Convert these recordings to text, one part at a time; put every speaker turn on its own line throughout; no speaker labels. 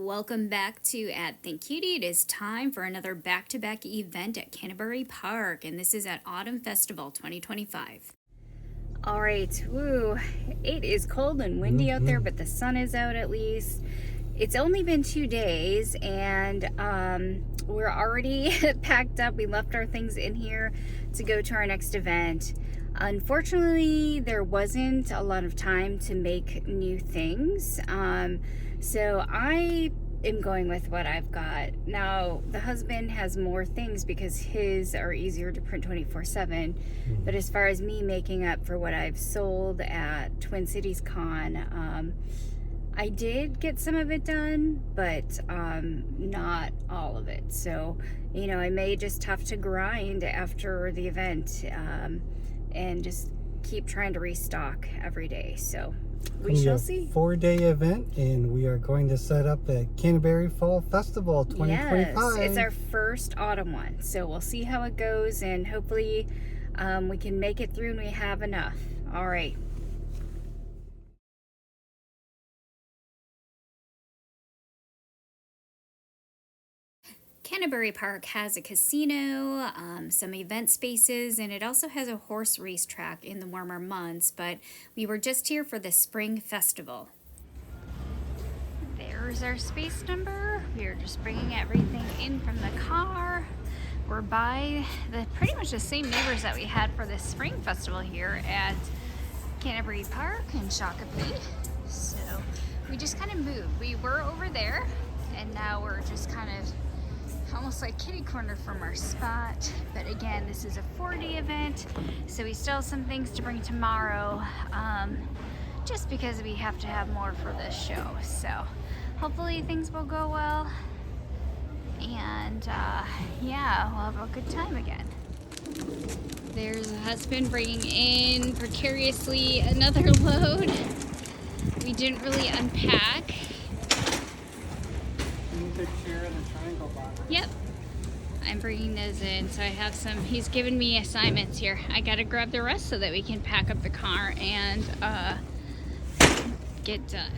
Welcome back to Think Cutie. It is time for another back-to-back event at Canterbury Park, and this is at Autumn Festival 2025. All right, woo, it is cold and windy out there, but the sun is out at least. It's only been 2 days, and we're already packed up. We left our things in here to go to our next event. Unfortunately, there wasn't a lot of time to make new things. So I am going with what I've got. Now, the husband has more things because his are easier to print 24/7. But as far as me making up for what I've sold at Twin Cities Con, I did get some of it done, but not all of it. So, you know, I may just have to grind after the event and just keep trying to restock every day. So we shall see.
4-day event, and we are going to set up at Canterbury Fall Festival 2025.
Yes, it's our first autumn one. So we'll see how it goes, and hopefully we can make it through and we have enough. All right. Canterbury Park has a casino, some event spaces, and it also has a horse racetrack in the warmer months, but we were just here for the spring festival. There's our space number. We are just bringing everything in from the car. We're by pretty much the same neighbors that we had for the spring festival here at Canterbury Park in Shakopee. So we just kind of moved. We were over there, and now we're just kind of almost like kitty corner from our spot. But again, this is a 4-day event, so we still have some things to bring tomorrow, just because we have to have more for this show. So hopefully things will go well, and yeah, we'll have a good time again. There's a husband bringing in precariously another load. We didn't really unpack. Yep, I'm bringing those in, so I have some. He's given me assignments here. I gotta grab the rest so that we can pack up the car and get done.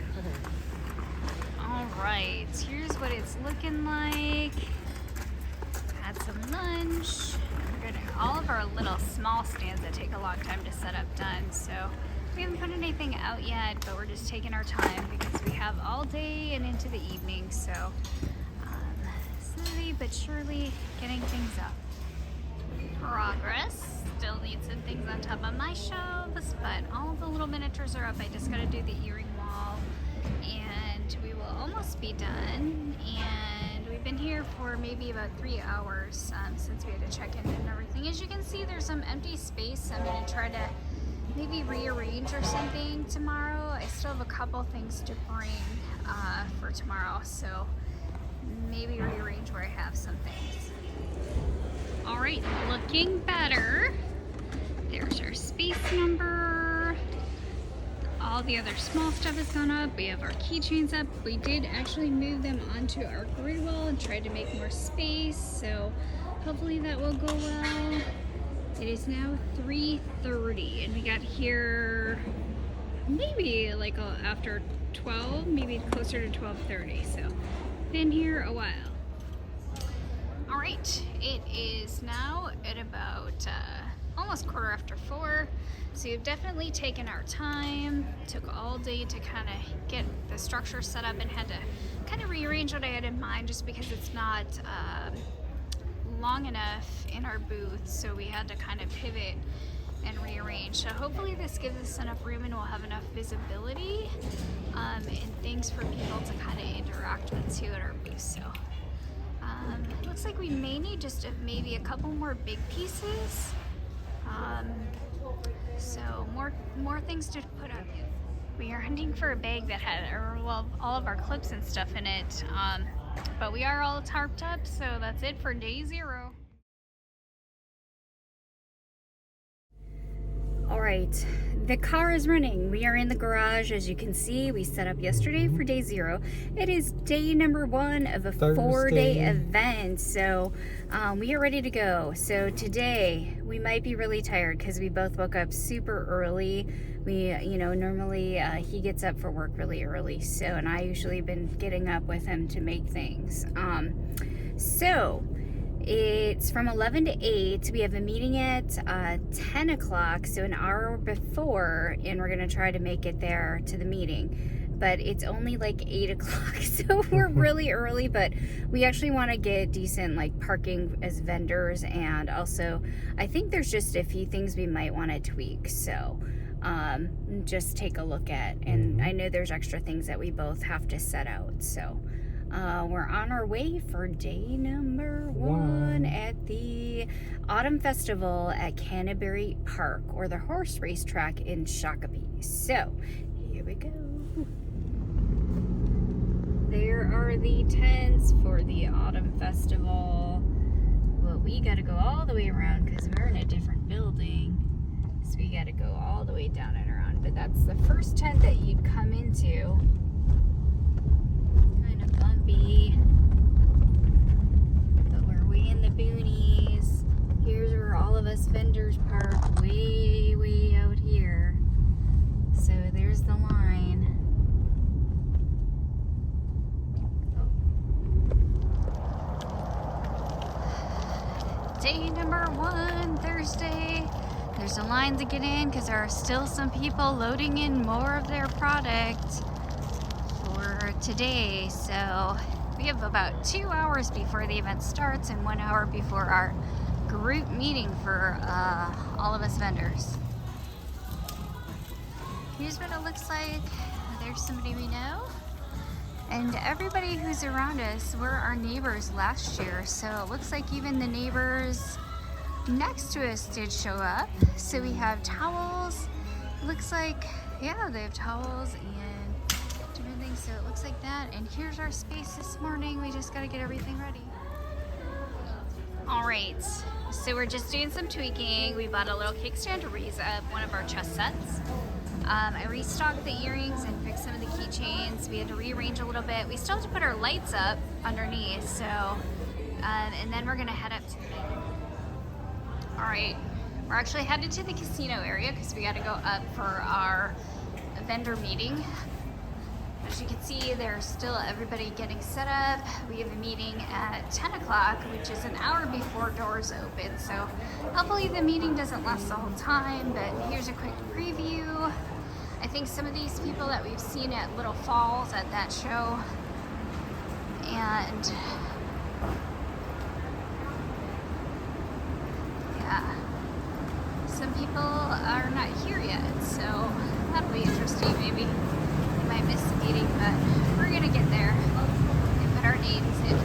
All right, here's what it's looking like. Had some lunch. We're getting all of our little small stands that take a long time to set up done, so we haven't put anything out yet, but we're just taking our time because we have all day and into the evening. So slowly but surely getting things up. Progress. Still need some things on top of my shelves, but all the little miniatures are up. I just gotta do the earring wall, and we will almost be done. And we've been here for maybe about 3 hours since we had to check in and everything. As you can see, there's some empty space. I'm gonna try to maybe rearrange or something tomorrow. I still have a couple things to bring for tomorrow, so maybe rearrange where I have some things. All right, looking better. There's our space number. All the other small stuff has gone up. We have our keychains up. We did actually move them onto our grid wall and tried to make more space, so hopefully that will go well. It is now 3:30, and we got here maybe like after 12, maybe closer to 12:30, so been here a while. All right, it is now at about almost 4:15, so we've definitely taken our time. Took all day to kind of get the structure set up and had to kind of rearrange what I had in mind, just because it's not long enough in our booth, so we had to kind of pivot and rearrange. So hopefully this gives us enough room and we'll have enough visibility and things for people to kind of interact with too at our booth. So looks like we may need just maybe a couple more big pieces. So more things to put up. We are hunting for a bag that had all of our clips and stuff in it, but we are all tarped up, so that's it for day 0. All right, the car is running. We are in the garage. As you can see, we set up yesterday for day 0. It is day number 1 of a
Thursday.
4-day event. So we are ready to go. So today we might be really tired because we both woke up super early. We, normally he gets up for work really early. So, and I usually been getting up with him to make things. So it's from 11 to 8. We have a meeting at 10 o'clock, so an hour before, and we're going to try to make it there to the meeting. But it's only like 8 o'clock, so we're really early, but we actually want to get decent like parking as vendors, and also I think there's just a few things we might want to tweak, so just take a look at. And I know there's extra things that we both have to set out, so we're on our way for day number 1 at the Autumn Festival at Canterbury Park, or the horse racetrack in Shakopee. So, here we go. There are the tents for the Autumn Festival. Well, we gotta go all the way around because we're in a different building. So we gotta go all the way down and around. But that's the first tent that you'd come into. Bumpy, but we're way in the boonies. Here's where all of us vendors park, way out here. So there's the line. Day number 1, Thursday. There's a line to get in because there are still some people loading in more of their product today. So we have about 2 hours before the event starts and 1 hour before our group meeting for all of us vendors. Here's what it looks like. There's somebody we know, and everybody who's around us were our neighbors last year, so it looks like even the neighbors next to us did show up. So we have towels. It looks like, yeah, they have towels and so it looks like that. And here's our space this morning. We just got to get everything ready. All right, so we're just doing some tweaking. We bought a little kickstand to raise up one of our chest sets. I restocked the earrings and fixed some of the keychains. We had to rearrange a little bit. We still have to put our lights up underneath, so and then we're gonna head up to the meeting. All right, we're actually headed to the casino area because we got to go up for our vendor meeting. As you can see, there's still everybody getting set up. We have a meeting at 10 o'clock, which is an hour before doors open. So hopefully the meeting doesn't last the whole time, but here's a quick preview. I think some of these people that we've seen at Little Falls at that show, and yeah, some people are not here yet, so that'll be interesting. Maybe might miss the meeting, but we're gonna get there and put our names in.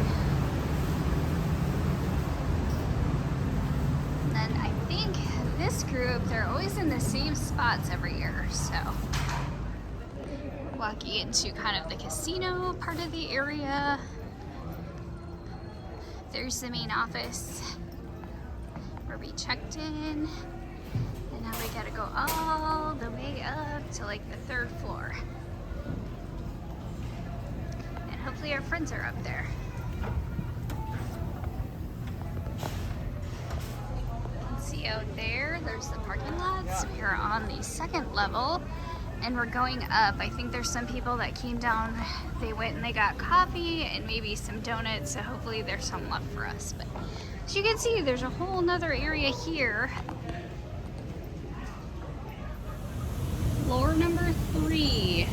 And then I think this group, they're always in the same spots every year, so walking into kind of the casino part of the area. There's the main office where we checked in, and now we gotta go all the way up to like the 3rd floor. Hopefully our friends are up there. You can see out there, there's the parking lot. So we are on the 2nd level and we're going up. I think there's some people that came down, they went and they got coffee and maybe some donuts, so hopefully there's some left for us. But as you can see, there's a whole nother area here. Floor number 3.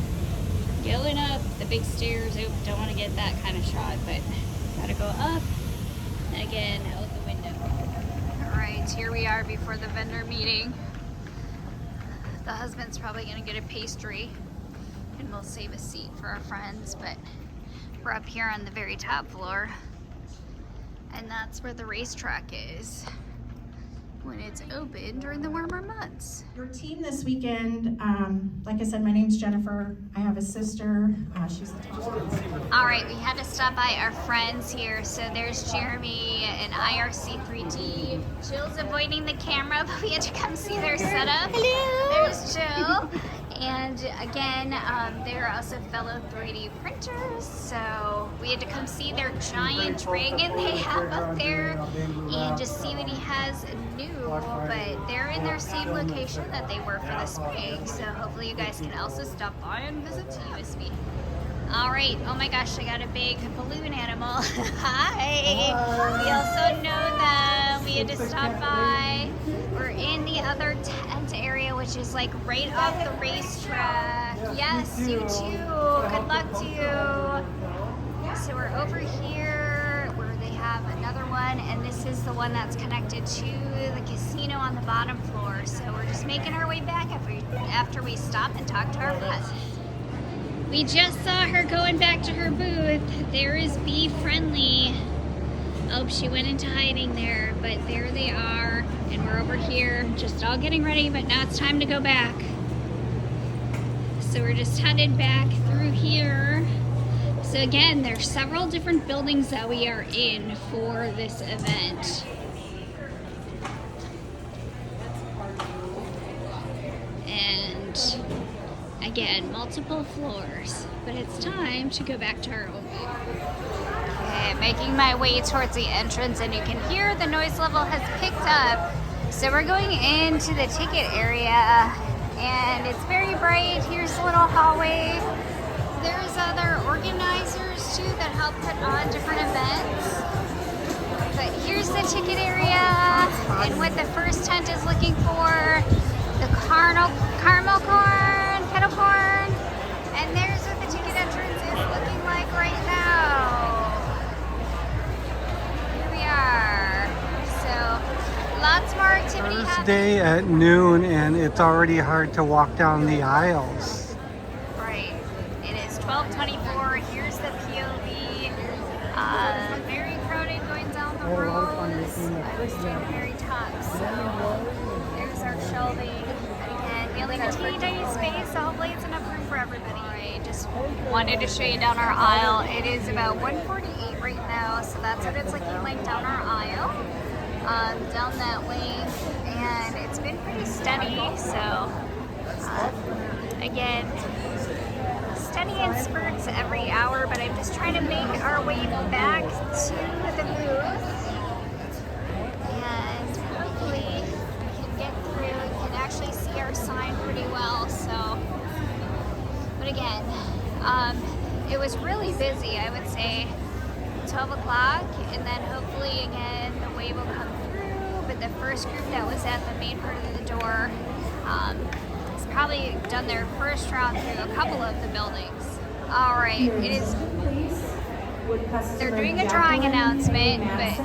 Going up the big stairs. Oop, don't want to get that kind of shot, but gotta go up and again out the window. All right, here we are before the vendor meeting. The husband's probably gonna get a pastry and we'll save a seat for our friends, but we're up here on the very top floor, and that's where the racetrack is. when it's open during the warmer months.
Your team this weekend, like I said, my name's Jennifer. I have a sister. She's the top.
All right, we had to stop by our friends here. So there's Jeremy and IRC3D. Jill's avoiding the camera, but we had to come see their setup. Hello. There's Jill. And again, they're also fellow 3D printers, so we had to come see their giant dragon they have up there and just see what he has new. But they're in their same location that they were for the spring, so hopefully you guys can also stop by and visit TUSB. All right, oh my gosh, I got a big balloon animal. Hi. We also know them. We had to stop by. We're in the other tent area, which is like right off the racetrack. Yes, you too. Good luck to you. So we're over here where they have another one, and this is the one that's connected to the casino on the bottom floor. So we're just making our way back after we stop and talk to our friends. We just saw her going back to her booth. There is Bee Friendly. Oh, she went into hiding there, but there they are. And we're over here just all getting ready, but now it's time to go back. So we're just headed back through here. So again, there's several different buildings that we are in for this event. And again, multiple floors, but it's time to go back to our own booth. Okay, making my way towards the entrance, and you can hear the noise level has picked up. So we're going into the ticket area, and it's very bright. Here's a little hallway. There's other organizers too that help put on different events. But here's the ticket area, and what the first tent is looking for, the caramel corn, kettle corn, and there's what the ticket entrance is looking like right now. Here we are. So lots more activity happening.
Thursday at noon, and it's already hard to walk down the aisles.
Right. It is 12:24. Here's the POV. Very crowded going down the rows. I was doing the very top. So there's our shelving. Again, building a teeny tiny space, so hopefully it's enough room for everybody. Alright, just wanted to show you down our aisle. It is about 1:48 right now, so that's what it's looking like down our aisle. Down that way, and it's been pretty steady, so again, steady in spurts every hour, but I'm just trying to make our way back to the booth, and hopefully we can get through and can actually see our sign pretty well. So, but again, it was really busy, I would say 12 o'clock, and then hopefully again the wave will come through. But the first group that was at the main part of the door has probably done their first round through a couple of the buildings. All right, it is. They're doing a drawing announcement, but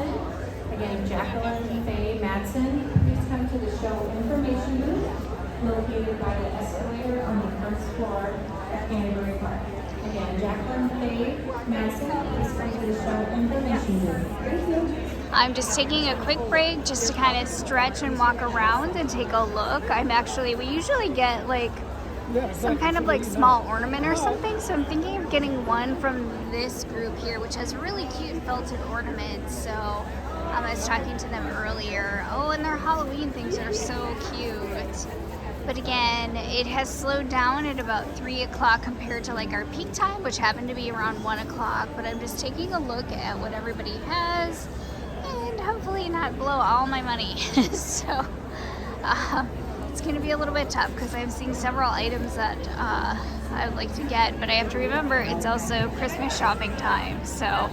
again, Jacqueline Faye Madsen, please come to the show information booth located by the escalator on the first floor at Canterbury Park. Again, Jacqueline Faye Madsen, please come to the show information booth. Thank you.
I'm just taking a quick break just to kind of stretch and walk around and take a look. We usually get like some kind of like small ornament or something, so I'm thinking of getting one from this group here, which has really cute felted ornaments. So I was talking to them earlier. Oh, and their Halloween things are so cute. But again, it has slowed down at about 3 o'clock compared to like our peak time, which happened to be around 1 o'clock. But I'm just taking a look at what everybody has and hopefully not blow all my money. So it's going to be a little bit tough because I'm seeing several items that I would like to get. But I have to remember it's also Christmas shopping time. So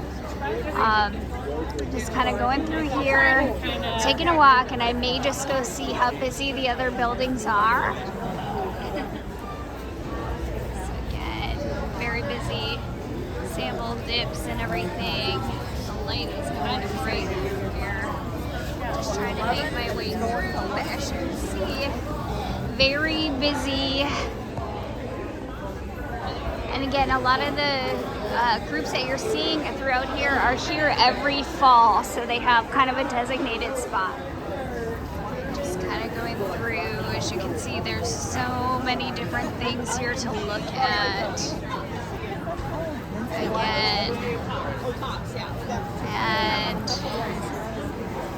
just kind of going through here, taking a walk, and I may just go see how busy the other buildings are. So again, very busy, sample dips and everything. The light is kind of bright here. Just trying to make my way through, but as you can see, very busy. And again, a lot of the groups that you're seeing throughout here are here every fall, so they have kind of a designated spot. as you can see, there's so many different things here to look at. Again, and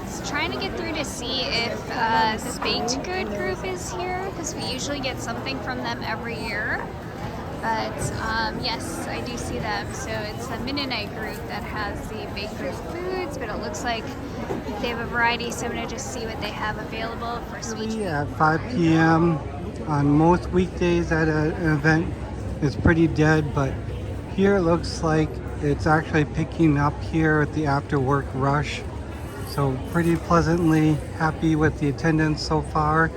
just trying to get through to see if the baked good group is here, because we usually get something from them every year. But yes, I do see them. So it's the Mennonite group that has the baked good foods, but it looks like they have a variety, so I'm going to just see what they have available for sweet treats.
At 5 p.m. on most weekdays at an event, it's pretty dead, but here it looks like it's actually picking up here at the after work rush. So pretty pleasantly happy with the attendance so far.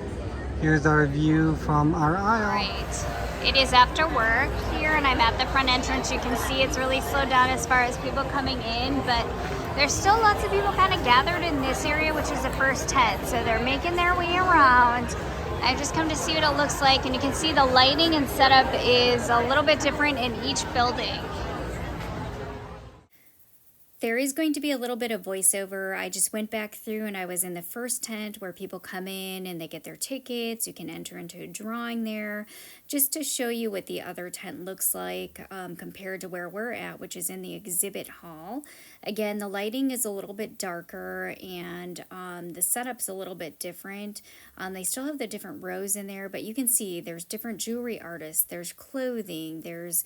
Here's our view from our aisle.
Right. It is after work here, and I'm at the front entrance. You can see it's really slowed down as far as people coming in, but there's still lots of people kind of gathered in this area, which is the first tent. So they're making their way around. I've just come to see what it looks like, and you can see the lighting and setup is a little bit different in each building.
There is going to be a little bit of voiceover. I just went back through and I was in the first tent where people come in and they get their tickets. You can enter into a drawing there just to show you what the other tent looks like compared to where we're at, which is in the exhibit hall. Again, the lighting is a little bit darker and the setup's a little bit different. They still have the different rows in there, but you can see there's different jewelry artists, there's clothing, there's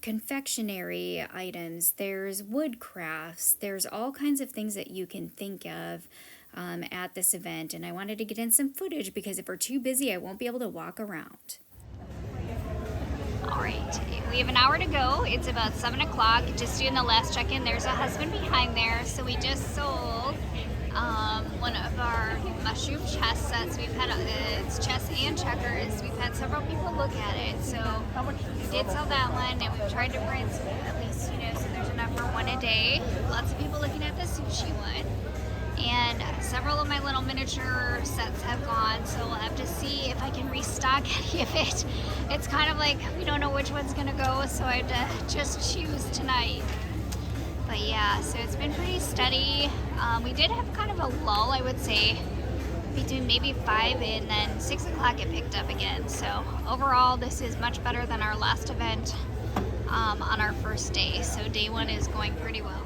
confectionery items, there's wood crafts, there's all kinds of things that you can think of at this event. And I wanted to get in some footage because if we're too busy, I won't be able to walk around.
All right, we have an hour to go. It's about 7 o'clock. Just doing the last check-in. There's a husband behind there. So we just sold one of our mushroom chess sets. We've had it's chess and checkers. We've had several people look at it. So we did sell that one, and we've tried to bring some, at least, you know, so there's enough for one a day. Lots of people looking at the sushi one. And several of my little miniature sets have gone, so we'll have to see if I can restock any of it. It's kind of like we don't know which one's gonna go, so I have to just choose tonight. But yeah, so it's been pretty steady. We did have kind of a lull, I would say, between maybe 5 and then 6 o'clock it picked up again. So overall, this is much better than our last event on our first day. So day one is going pretty well.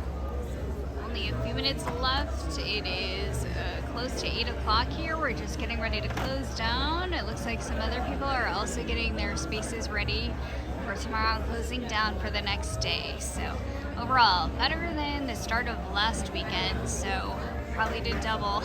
Only a few minutes left. It is close to 8 o'clock here. We're just getting ready to close down. It looks like some other people are also getting their spaces ready for tomorrow and closing down for the next day. So overall, better than the start of last weekend. So probably did double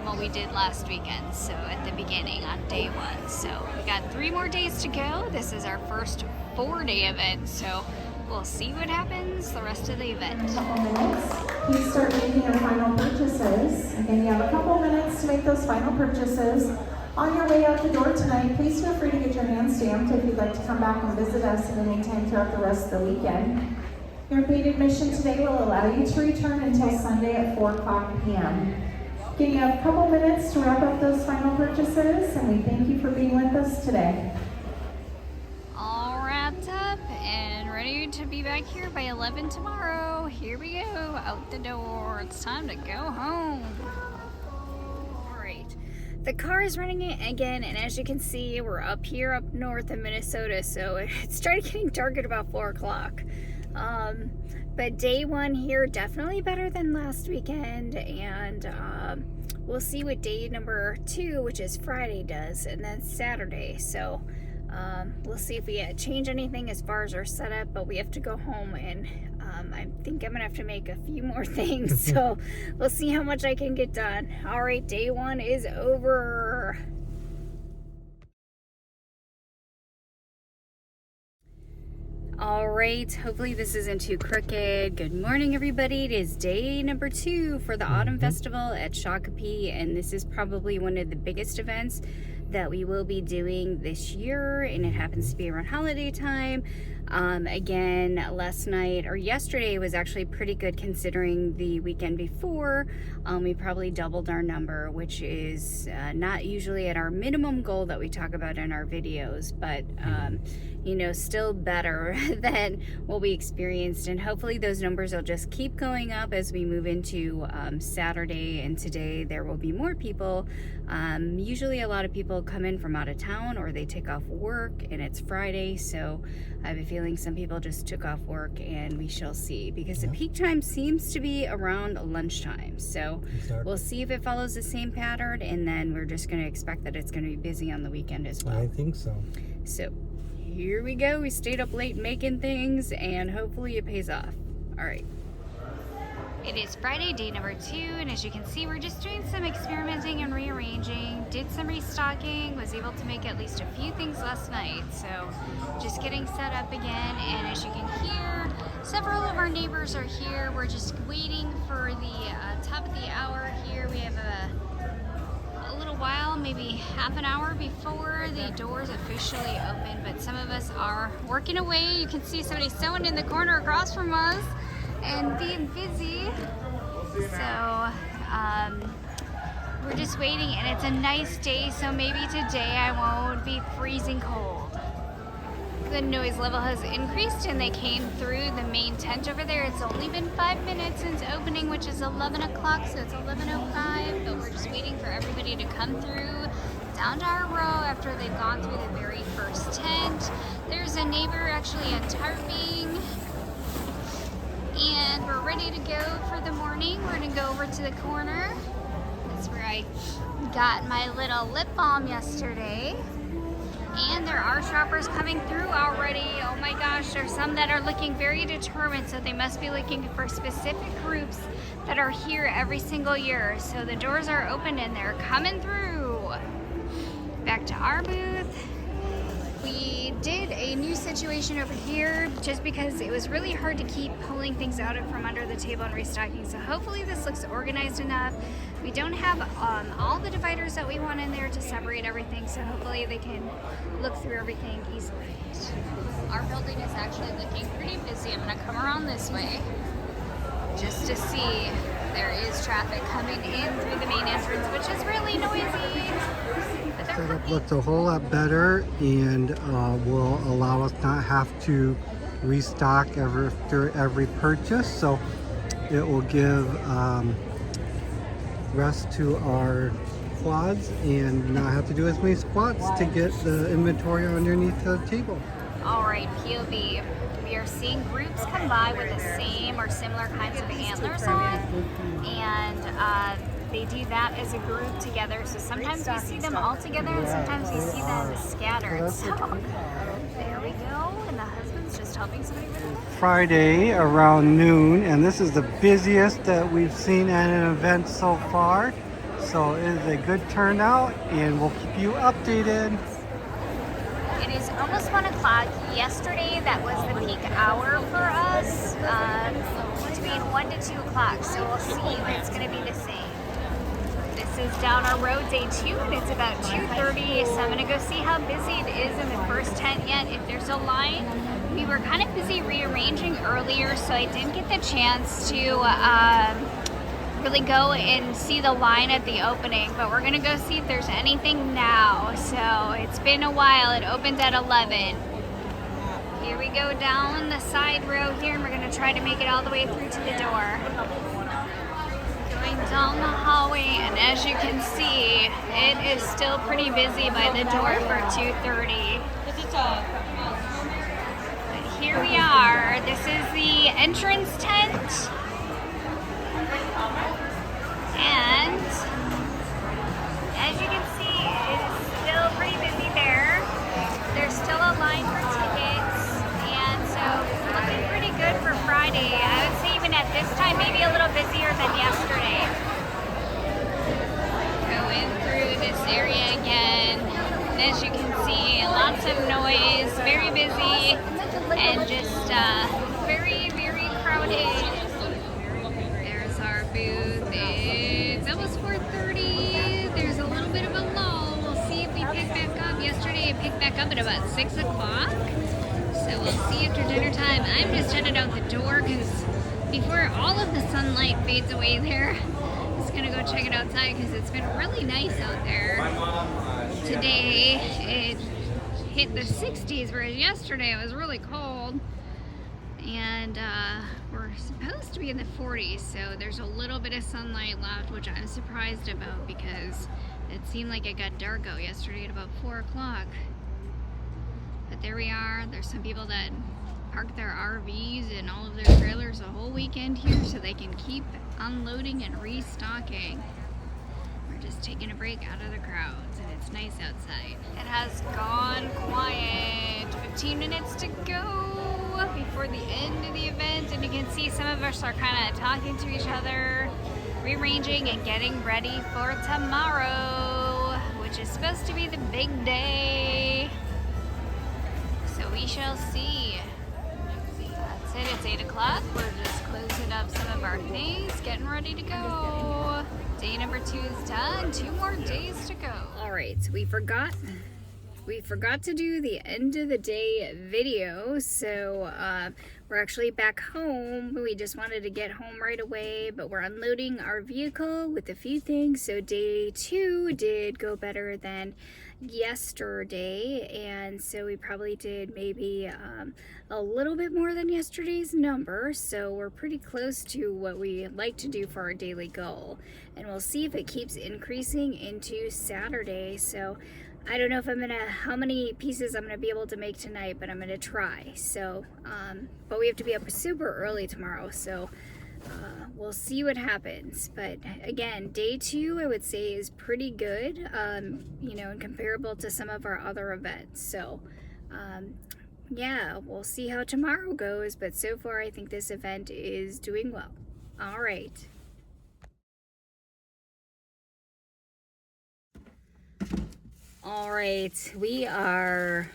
what we did last weekend. So at the beginning on day one. So we got 3 more days to go. This is our first 4-day event. So we'll see what happens the rest of the event.
In a couple minutes, please start making your final purchases. Again, you have a couple minutes to make those final purchases. On your way out the door tonight, please feel free to get your hand stamped if you'd like to come back and visit us at any time throughout the rest of the weekend. Your paid admission today will allow you to return until Sunday at 4 o'clock p.m. Again, you have a couple minutes to wrap up those final purchases, and we thank you for being with us today.
All wrapped up and ready to be back here by 11 tomorrow. Here we go, out the door. It's time to go home.
All right, the car is running again, and as you can see, we're up here up north in Minnesota, so it started getting dark at about 4 o'clock. But day one here, definitely better than last weekend, and we'll see what day number 2, which is Friday, does, and then Saturday. So we'll see if we change anything as far as our setup, but we have to go home, and I think I'm gonna have to make a few more things. So we'll see how much I can get done. All right, day 1 is over. All right, hopefully this isn't too crooked. Good morning, everybody. It is day number 2 for the Autumn Festival at Shakopee, and this is probably one of the biggest events that we will be doing this year, and it happens to be around holiday time. Again, last night or yesterday was actually pretty good considering the weekend before. We probably doubled our number, which is not usually at our minimum goal that we talk about in our videos, but you know, still better than what we experienced. And hopefully those numbers will just keep going up as we move into Saturday. And today there will be more people. Usually a lot of people come in from out of town or they take off work, and it's Friday, so I have a feeling some people just took off work, and we shall see, because the peak time seems to be around lunchtime. So we'll see if it follows the same pattern, and then we're just going to expect that it's going to be busy on the weekend as well.
I think so.
So here we go. We stayed up late making things, and hopefully it pays off. All right.
It is Friday, day number 2, and as you can see, we're just doing some experimenting and rearranging. Did some restocking, was able to make at least a few things last night, so just getting set up again. And as you can hear, several of our neighbors are here. We're just waiting for the top of the hour here. We have a little while, maybe half an hour before the doors officially open, but some of us are working away. You can see somebody sewing in the corner across from us and being busy. So we're just waiting, and it's a nice day, so maybe today I won't be freezing cold. The noise level has increased, and they came through the main tent over there. It's only been 5 minutes since opening, which is 11 o'clock, so it's 11:05, but we're just waiting for everybody to come through down to our row after they've gone through the very first tent. There's a neighbor actually untarping, and we're ready to go for the morning. We're gonna go over to the corner. That's where I got my little lip balm yesterday. And there are shoppers coming through already. Oh my gosh, there's some that are looking very determined, so they must be looking for specific groups that are here every single year. So the doors are open and they're coming through. Back to our booth. We did a new situation over here just because it was really hard to keep pulling things out from under the table and restocking. So hopefully this looks organized enough. We don't have all the dividers that we want in there to separate everything, so hopefully they can look through everything easily. Our building is actually looking pretty busy. I'm going to come around this way just to see. There is traffic coming in through the main entrance, which is really noisy.
Setup looks a whole lot better, and will allow us not have to restock after every purchase, so it will give rest to our quads and not have to do as many squats to get the inventory underneath the table.
All right, POV. We are seeing groups come by with the same or similar kinds of antlers on, and they do that as a group together. So sometimes we see them all together, and sometimes we see them scattered. So there we go, and the husband's just helping somebody with it.
Friday around noon, and this is the busiest that we've seen at an event so far. So it is a good turnout, and we'll keep you updated.
It is almost 1 o'clock. Yesterday, that was the peak hour for us, between 1 to 2 o'clock. So we'll see if it's going to be the same. This is down our road, day 2, and it's about 2:30. So I'm going to go see how busy it is in the first tent yet. If there's a line, we were kind of busy rearranging earlier, so I didn't get the chance to really go and see the line at the opening, but we're gonna go see if there's anything now. So it's been a while. It opened at 11. Here we go down the side row here, and we're gonna try to make it all the way through to the door. Going down the hallway, and as you can see, it is still pretty busy by the door for 2:30. But here we are. This is the entrance tent. And as you can see, it's still pretty busy there. There's still a line for tickets, and so looking pretty good for Friday. I would say even at this time, maybe a little busier than yesterday. Going through this area again, and as you can see, lots of noise, very busy, and just very, very crowded. There's our booth. It's almost 4:30. There's a little bit of a lull. We'll see if we pick back up. Yesterday it picked back up at about 6 o'clock. So we'll see if after dinner time. I'm just headed out the door because before all of the sunlight fades away there, I'm just gonna go check it outside because it's been really nice out there. Today it hit the 60s, whereas yesterday it was really cold. And we're supposed to be in the 40s, so there's a little bit of sunlight left, which I'm surprised about because it seemed like it got dark out yesterday at about 4 o'clock. But there we are. There's some people that park their RVs and all of their trailers a whole weekend here so they can keep unloading and restocking. We're just taking a break out of the crowds, and it's nice outside. It has gone quiet. 15 minutes to go before the end of the event, and you can see some of us are kind of talking to each other, rearranging and getting ready for tomorrow, which is supposed to be the big day. So we shall see. That's it. It's 8 o'clock. We're just closing up some of our things, getting ready to go. Day number 2 is done. 2 more days to go.
All right, so we forgot to do the end of the day video, so we're actually back home. We just wanted to get home right away, but we're unloading our vehicle with a few things. So day 2 did go better than yesterday, and so we probably did maybe a little bit more than yesterday's number, so we're pretty close to what we like to do for our daily goal, and we'll see if it keeps increasing into Saturday. So I don't know if how many pieces I'm gonna be able to make tonight, but I'm gonna try. So but we have to be up super early tomorrow, so we'll see what happens. But again, day 2 I would say is pretty good, you know, and comparable to some of our other events. So yeah, we'll see how tomorrow goes, but so far I think this event is doing well. All right. All right, we are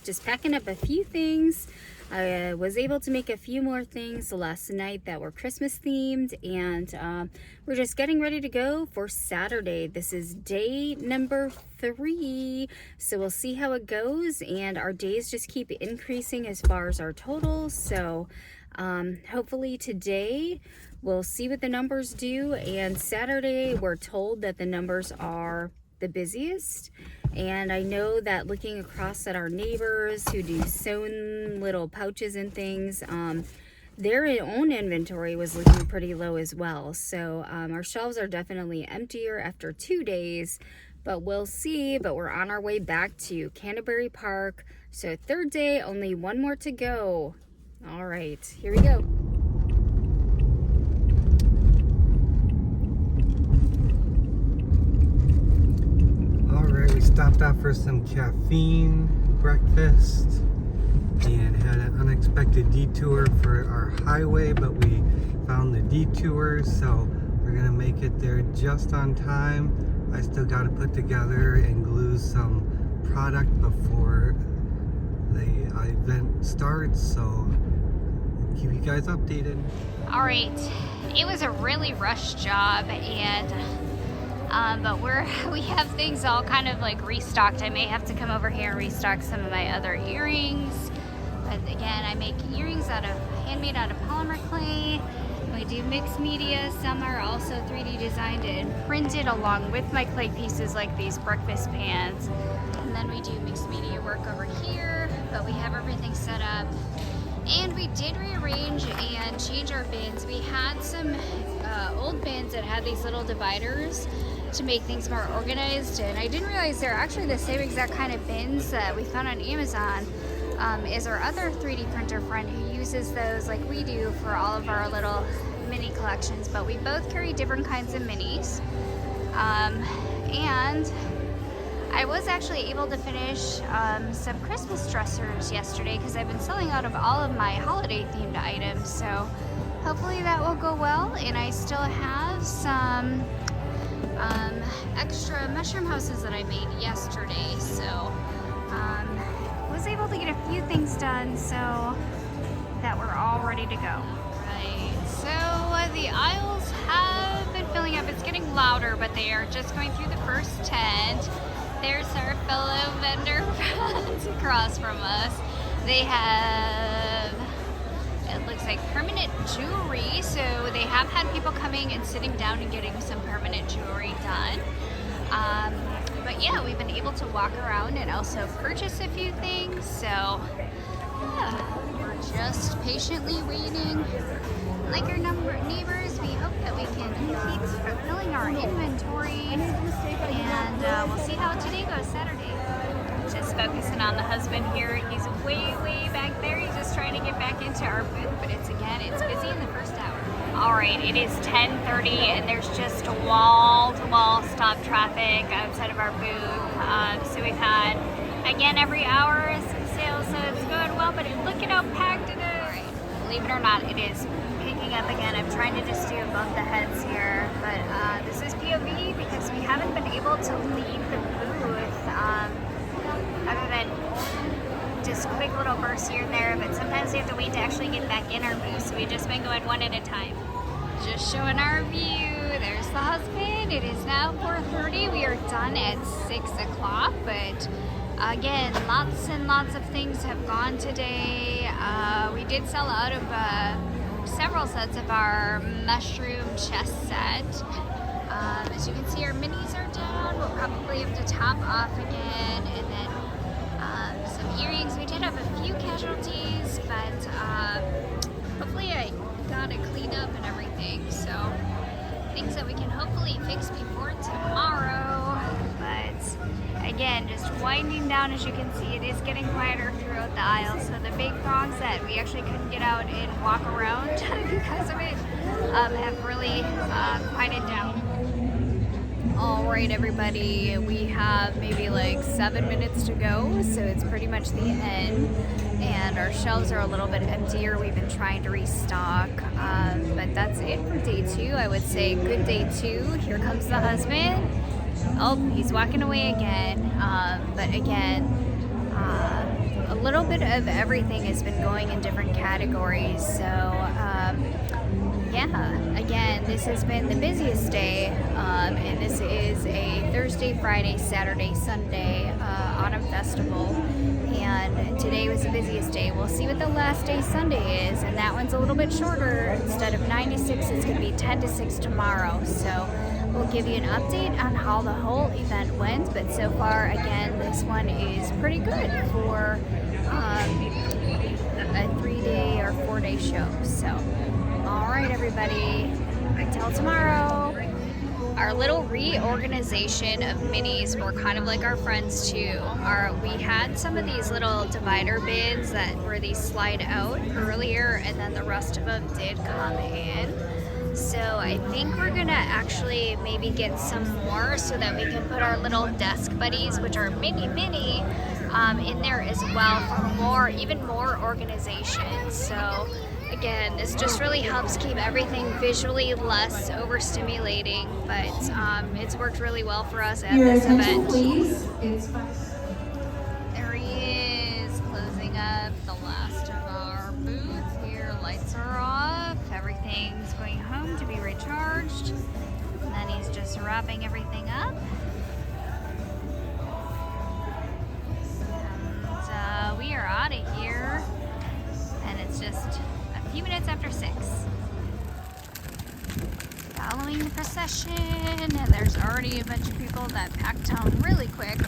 just packing up a few things. I was able to make a few more things last night that were Christmas themed, and we're just getting ready to go for Saturday. This is day number 3, so we'll see how it goes, and our days just keep increasing as far as our totals. So hopefully today we'll see what the numbers do, and Saturday we're told that the numbers are the busiest. And I know that looking across at our neighbors who do sewn little pouches and things, their own inventory was looking pretty low as well. So our shelves are definitely emptier after 2 days, but we'll see. But we're on our way back to Canterbury Park. So 3rd day, only 1 more to go. All right, here we go.
We stopped off for some caffeine breakfast and had an unexpected detour for our highway, but we found the detour, so we're gonna make it there just on time. I still got to put together and glue some product before the event starts, so we'll keep you guys updated.
All right, it was a really rushed job, and but we have things all kind of like restocked. I may have to come over here and restock some of my other earrings. But again, I make earrings handmade out of polymer clay. We do mixed media. Some are also 3D designed and printed along with my clay pieces, like these breakfast pans. And then we do mixed media work over here, but we have everything set up. And we did rearrange and change our bins. We had some old bins that had these little dividers to make things more organized, and I didn't realize they're actually the same exact kind of bins that we found on Amazon. Is our other 3D printer friend who uses those like we do for all of our little mini collections, but we both carry different kinds of minis. And I was actually able to finish some Christmas dressers yesterday because I've been selling out of all of my holiday themed items, so hopefully that will go well. And I still have some extra mushroom houses that I made yesterday, so was able to get a few things done so that we're all ready to go. Right, so the aisles have been filling up. It's getting louder, but they are just going through the first tent. There's our fellow vendor friends across from us. They have like permanent jewelry. So they have had people coming and sitting down and getting some permanent jewelry done. But yeah, we've been able to walk around and also purchase a few things. So yeah, we're just patiently waiting. Like our neighbors, we hope that we can keep fulfilling our inventory, and we'll see how today goes Saturday. Just focusing on the husband here. He's way back there. He's just trying to get back into our booth, but it's busy in the first hour. All right, it is 10:30 and there's just wall-to-wall stop traffic outside of our booth. So we've had, again, every hour some sales, so it's going well, but look at how packed it is. Right. Believe it or not, it is picking up again. I'm trying to just do above the heads here, but this is POV because we haven't been able to leave the booth other than just quick little bursts here and there, but sometimes we have to wait to actually get back in our booth, so we've just been going one at a time. Just showing our view. There's the husband. It is now 4:30. We are done at 6 o'clock, but again, lots and lots of things have gone today. We did sell out of several sets of our mushroom chest set. As you can see, our minis are down. We'll probably have to top off again, and then some earrings. We did have a few casualties, but hopefully I got it cleaned up and everything. So things that we can hopefully fix before tomorrow. But again, just winding down. As you can see, it is getting quieter throughout the aisle. So the big frogs that we actually couldn't get out and walk around because of it have really quieted down. All right, everybody, we have maybe like 7 minutes to go, so it's pretty much the end, and our shelves are a little bit emptier. We've been trying to restock, but that's it for day 2. I would say good day 2. Here comes the husband. Oh, he's walking away again, but again, a little bit of everything has been going in different categories, so yeah, again, this has been the busiest day, and this is a Thursday, Friday, Saturday, Sunday autumn festival, and today was the busiest day. We'll see what the last day Sunday is, and that one's a little bit shorter. Instead of 9 to 6, it's going to be 10 to 6 tomorrow, so we'll give you an update on how the whole event went, but so far, again, this one is pretty good for a 3-day or 4-day show, so all right, everybody, until tomorrow. Our little reorganization of minis were kind of like our friends too. We had some of these little divider bins that were these slide out earlier, and then the rest of them did come in. So I think we're gonna actually maybe get some more so that we can put our little desk buddies, which are mini, in there as well for even more organization. So again, this just really helps keep everything visually less overstimulating, but it's worked really well for us at
Your
this
attention,
event.
please.
There he is, closing up the last of our booth. Here, lights are off. Everything's going home to be recharged. And then he's just wrapping everything up. And we are out of here. And it's just a few minutes after 6. Following the procession, and there's already a bunch of people that packed town really quick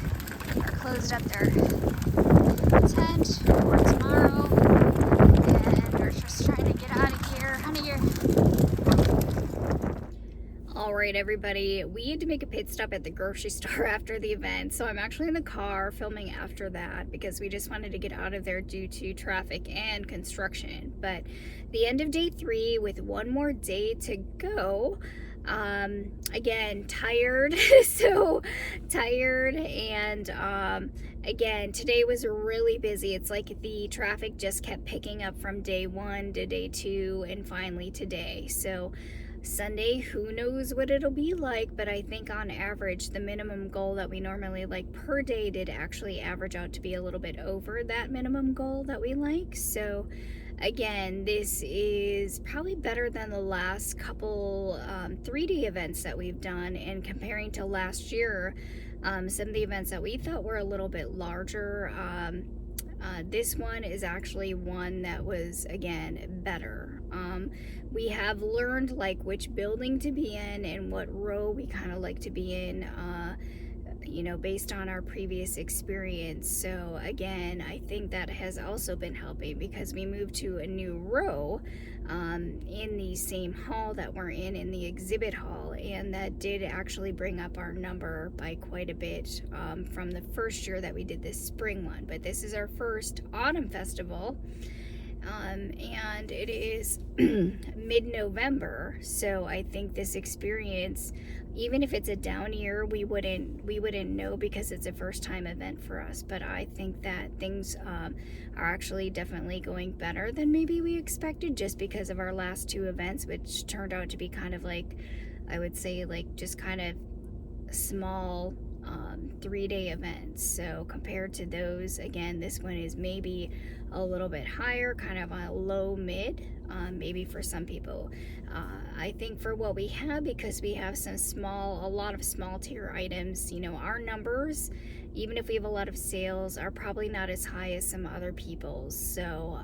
or closed up their tent for tomorrow, and we're just trying to get out of here. Honey, all right, everybody, we had to make a pit stop at the grocery store after the event, so I'm actually in the car filming after that because we just wanted to get out of there due to traffic and construction. But the end of day 3 with one more day to go. Again, tired, so tired, and again, today was really busy. It's like the traffic just kept picking up from day 1 to day 2 and finally today. So Sunday, who knows what it'll be like, but I think on average the minimum goal that we normally like per day did actually average out to be a little bit over that minimum goal that we like. So again, this is probably better than the last couple 3D events that we've done, and comparing to last year, some of the events that we thought were a little bit larger,
This one is actually one that was, again, better. We have learned like which building to be in and what row we kind of like to be in, you know, based on our previous experience. So again, I think that has also been helping because we moved to a new row in the same hall that we're in the exhibit hall, and that did actually bring up our number by quite a bit from the first year that we did this spring one. But this is our first autumn festival, and it is mid-November, so I think this experience, even if it's a down year, we wouldn't know because it's a first time event for us. But I think that things are actually definitely going better than maybe we expected, just because of our last two events, which turned out to be kind of like, I would say, like just kind of small 3-day events. So compared to those, again, this one is maybe a little bit higher, kind of a low mid, maybe for some people. I think for what we have, because we have a lot of small tier items, you know, our numbers, even if we have a lot of sales, are probably not as high as some other people's. So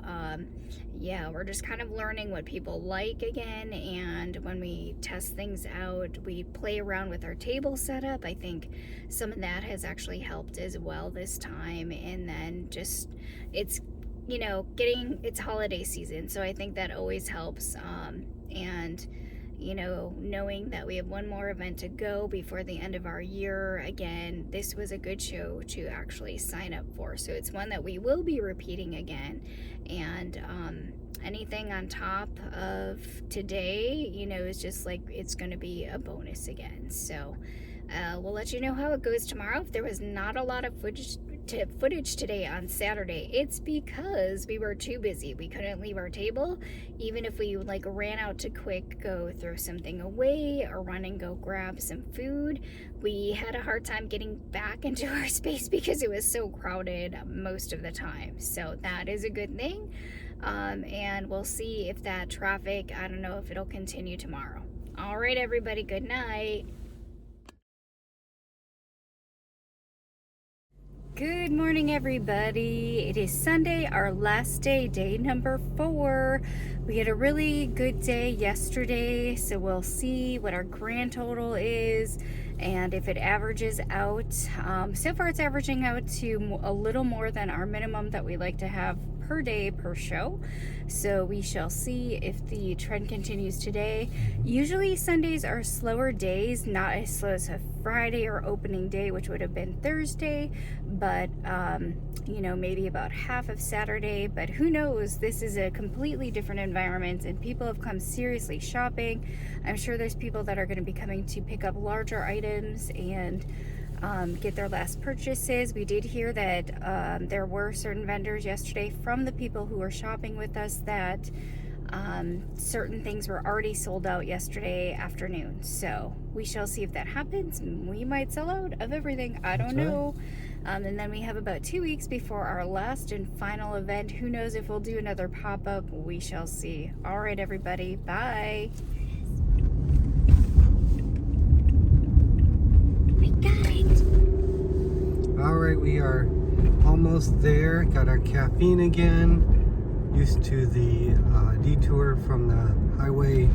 yeah, we're just kind of learning what people like again, and when we test things out, we play around with our table setup. I think some of that has actually helped as well this time. And then just, it's, you know, it's holiday season, so I think that always helps. And you know, knowing that we have one more event to go before the end of our year, again, this was a good show to actually sign up for. So it's one that we will be repeating again. And anything on top of today, you know, is just like, it's going to be a bonus again. So we'll let you know how it goes tomorrow. If there was not a lot of footage today on Saturday, it's because we were too busy. We couldn't leave our table. Even if we like ran out to quick go throw something away or run and go grab some food, we had a hard time getting back into our space because it was so crowded most of the time. So that is a good thing. And we'll see if that traffic, I don't know if it'll continue tomorrow. All right, everybody, good night. Good morning, everybody. It is Sunday, our last day, day number 4. We had a really good day yesterday, so we'll see what our grand total is and if it averages out. So far it's averaging out to a little more than our minimum that we like to have per day per show. So we shall see if the trend continues today. Usually Sundays are slower days, not as slow as a Friday or opening day, which would have been Thursday, but you know, maybe about half of Saturday. But who knows? This is a completely different environment, and people have come seriously shopping. I'm sure there's people that are going to be coming to pick up larger items and get their last purchases. We did hear that there were certain vendors yesterday from the people who were shopping with us that certain things were already sold out yesterday afternoon. So we shall see if that happens. We might sell out of everything. I don't know. And then we have about 2 weeks before our last and final event. Who knows if we'll do another pop-up? We shall see. All right, everybody. Bye. We got it.
All right, we are almost there. Got our caffeine again. Used to the detour from the highway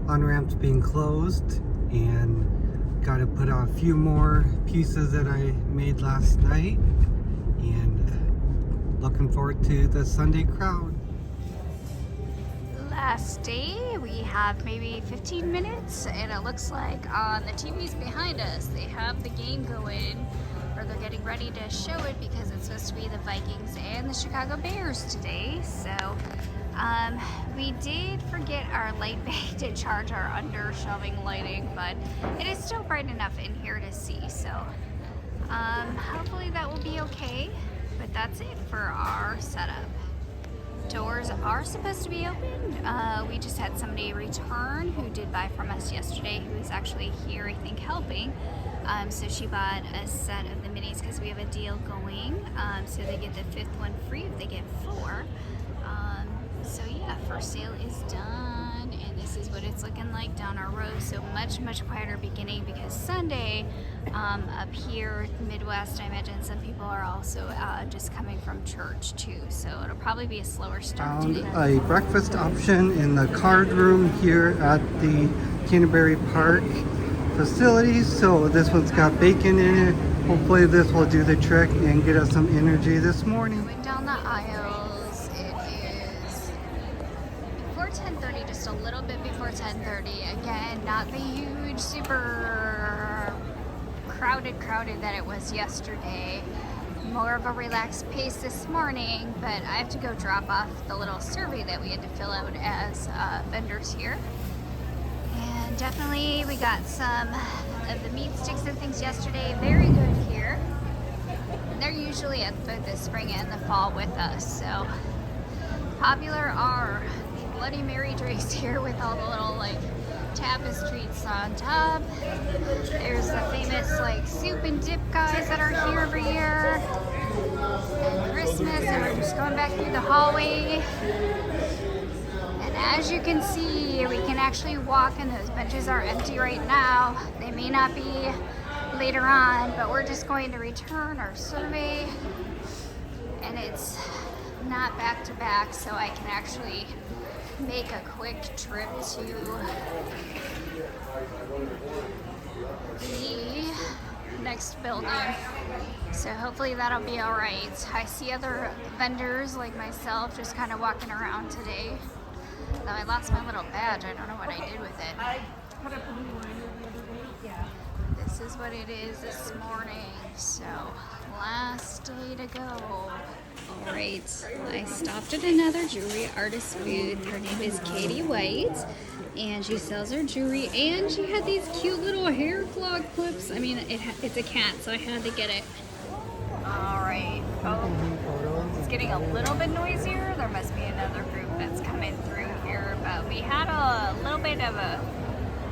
on-ramps being closed, and got to put out a few more pieces that I made last night, and looking forward to the Sunday crowd.
Last day, we have maybe 15 minutes, and it looks like on the TVs behind us they have the game going, or they're getting ready to show it because it's supposed to be the Vikings and the Chicago Bears today. So we did forget our light bay to charge our under shelving lighting, but it is still bright enough in here to see. So hopefully that will be okay. But that's it for our setup. Doors are supposed to be open. We just had somebody return who did buy from us yesterday, who is actually here, I think, helping. So she bought a set of the minis because we have a deal going. So they get the 5th one free if they get 4. So yeah, first sale is done, and this is what it's looking like down our road. So much quieter beginning because Sunday up here, Midwest, I imagine some people are also just coming from church too, so it'll probably be a slower start
Found
today.
a breakfast option in the card room here at the Canterbury Park facility. So this one's got bacon in it. Hopefully this will do the trick and get us some energy this morning.
Going down the aisles, it is before 10:30, just a little bit before 10:30. Again, not the huge, super crowded that it was yesterday. More of a relaxed pace this morning, but I have to go drop off the little survey that we had to fill out as vendors here. And definitely we got some of the meat sticks and things yesterday. Very good here. They're usually at both the spring and the fall with us, so popular are the Bloody Mary drinks here with all the little like tapestries on top. There's the famous like soup and dip guys that are here every year. And Christmas, and we're just going back through the hallway. And as you can see, we can actually walk, and those benches are empty right now. They may not be later on, but we're just going to return our survey. And it's not back to back, so I can actually make a quick trip to the next building. So hopefully that'll be all right. I see other vendors like myself just kind of walking around today. Though I lost my little badge, I don't know what I did with it. This is what it is this morning. So last day to go. Alright, I stopped at another jewelry artist booth. Her name is Katie White, and she sells her jewelry, and she had these cute little hair clog clips. I mean, it's a cat, so I had to get it. Alright, it's getting a little bit noisier. There must be another group that's coming through here, but we had a little bit of a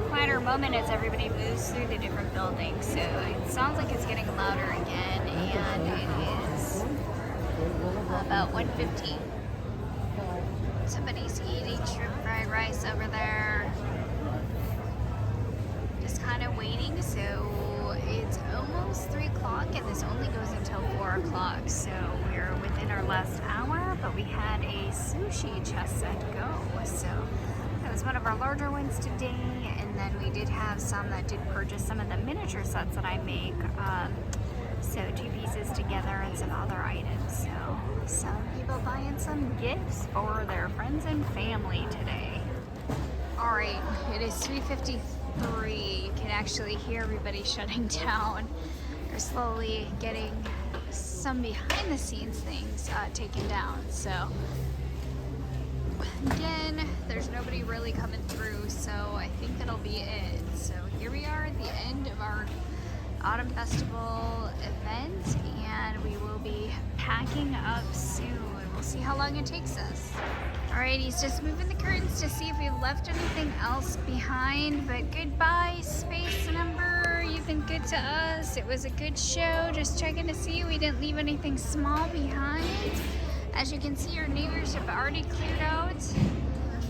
quieter moment as everybody moves through the different buildings, so it sounds like it's getting louder again, and it is about 1:15. Somebody's eating shrimp fried rice over there. Just kind of waiting, so it's almost 3 o'clock, and this only goes until 4 o'clock, so we're within our last hour, but we had a sushi chest set go, so that was one of our larger ones today, and then we did have some that did purchase some of the miniature sets that I make, so 2 pieces together and some other items. So some people buying some gifts for their friends and family today. All right, it is 3:53. You can actually hear everybody shutting down. They're slowly getting some behind the scenes things taken down. So again, there's nobody really coming through, so I think that'll be it. So here we are at the end of our Autumn Festival event, and we will be packing up soon. We'll see how long it takes us. Alright, he's just moving the curtains to see if we've left anything else behind, but goodbye, space number. You've been good to us. It was a good show. Just checking to see we didn't leave anything small behind. As you can see, our neighbors have already cleared out,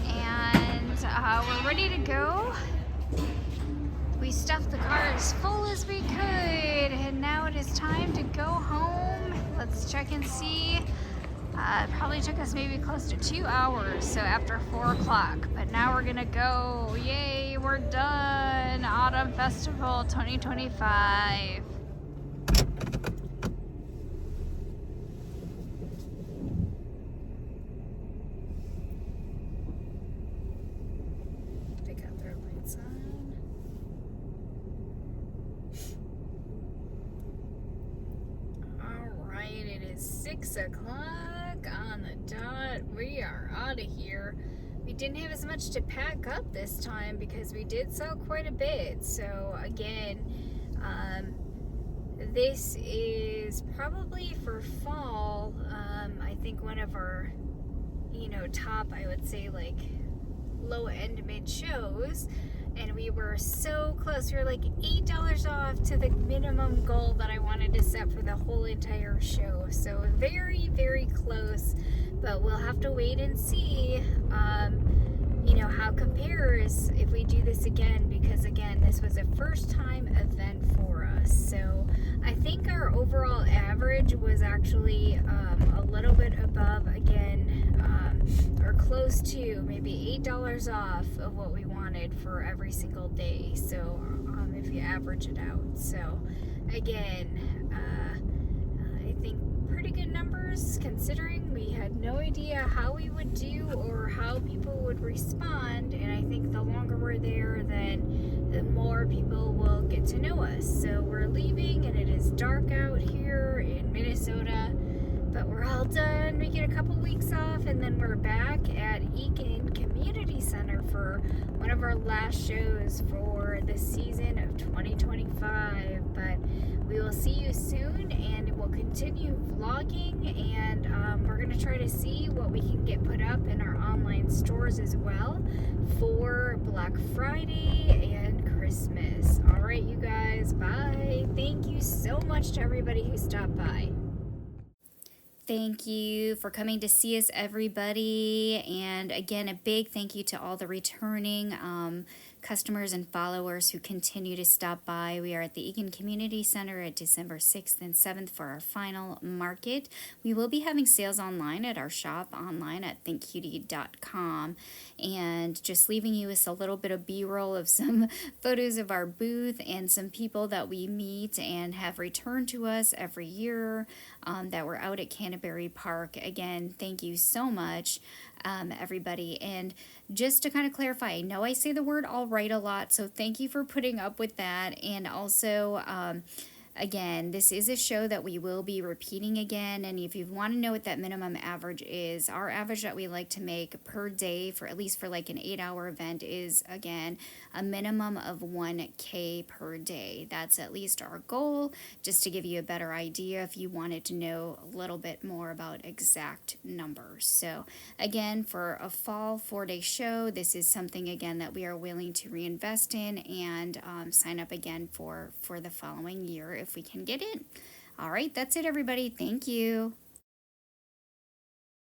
and we're ready to go. We stuffed the car as full as we could, and now it is time to go home. Let's check and see. It probably took us maybe close to 2 hours, so after 4 o'clock. But now we're gonna go. Yay, we're done. Autumn Festival 2025. They got their lights on. Alright, it is 6 o'clock on the dot. We are out of here. We didn't have as much to pack up this time because we did sell quite a bit. So again, this is probably for fall. I think one of our, top, I would say, like low end mid shows, and we were so close. We were like $8 off to the minimum goal that I wanted to set for the whole entire show. So very, very close, but we'll have to wait and see how it compares if we do this again, because again, this was a first time event for
us. So I think our overall average was actually a little bit above, again, or close to maybe $8 off of what we wanted for every single day. So if you average it out. So again, I think pretty good numbers considering we had no idea how we would do or how people would respond. And I think the longer we're there, then the more people will get to know us. So we're leaving and it is dark out here in Minnesota, but we're all done. We get a couple weeks off and then we're back at Eakin Community Center for one of our last shows for the season of 2025. But we will see you soon and we'll continue vlogging, and we're going to try to see what we can get put up in our online stores as well for Black Friday and Christmas. All right, you guys, bye. Thank you so much to everybody who stopped by. Thank you for coming to see us, everybody. And again, a big thank you to all the returning customers and followers who continue to stop by. We are at the Eakin Community Center at December 6th and 7th for our final market. We will be having sales online at our shop online at thinkcutie.com. And just leaving you with a little bit of B-roll of some photos of our booth and some people that we meet and have returned to us every year that were out at Canterbury Park. Again, thank you so much, everybody. And just to kind of clarify, I know I say the word all right a lot, so thank you for putting up with that. And also, again, this is a show that we will be repeating again, and if you want to know what that minimum average is, our average that we like to make per day, for at least for like an 8-hour event, is again a minimum of 1K per day. That's at least our goal, just to give you a better idea if you wanted to know a little bit more about exact numbers. So again, for a fall 4-day show, this is something again that we are willing to reinvest in and sign up again for the following year if we can get in. All right, that's it, everybody. Thank you.